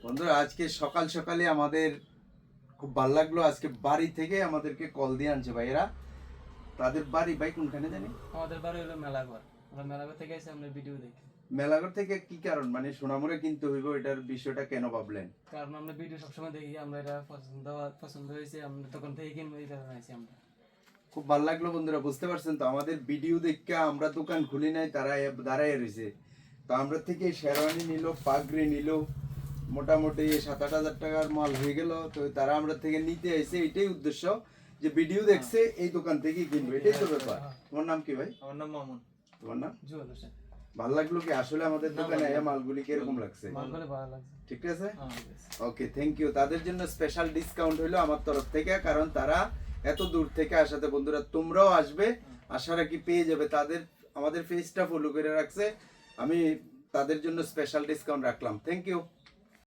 বন্ধুরা আজকে সকাল সকালে আমাদের খুব ভালো লাগলো, আজকে বাড়ি থেকে আমাদেরকে কল দিয়ে আনছে ভাইয়েরা। তাদের বাড়ি ভাই কোনখানে জানি? আমাদের বাড়ি হলো মেলাঘর। আমরা মেলাঘর থেকে এসে আমরা ভিডিও দেখি। মেলাঘর থেকে কি কারণ, মানে সোনামুড়ে কিনতে হইব, এটার বিষয়টা কেন ভাবলেন? কারণ আমরা ভিডিও সবসময় দেখি, আমরা এটা পছন্দ হয়েছে, আমরা দোকান থেকে কিনবো, এই কারণে আছি আমরা। খুব ভালো লাগলো বন্ধুরা, বুঝতে পারছেন তো আমাদের ভিডিও দেখে আমরা দোকান খুলি নাই, তারা দাঁড়ায় রয়েছে। তো আমরা থেকে শেরওয়ানি নিল, পাগড়ি নিল, মোটামুটি 7-8 হাজার টাকার মাল হয়ে গেল। তো তারা আমরা থেকে নিতে আইছে, এটাই উদ্দেশ্য যে ভিডিও দেখছে এই দোকান থেকেই কিনবো, এটাই তো ব্যাপার। তোমার নাম কি ভাই? আমার নাম মামুন। তোমার নাম? জুয়েল হোসেন। ভালো লাগলো কি আসলে আমাদের দোকানে এই মালগুলি কিরকম লাগছে? মালগুলো ভালো লাগছে। ঠিক আছে, ঠিক আছে। ওকে, থ্যাংক ইউ। তাদের জন্য স্পেশাল ডিসকাউন্ট হলো আমার তরফ থেকে, কারণ তারা এত দূর থেকে আসাতে। বন্ধুরা তোমরাও আসবে, আশা রাখি পেয়ে যাবে। তাদের আমাদের পেজটা ফলো করে রাখছে, আমি তাদের জন্য স্পেশাল ডিসকাউন্ট রাখলাম। Thank you.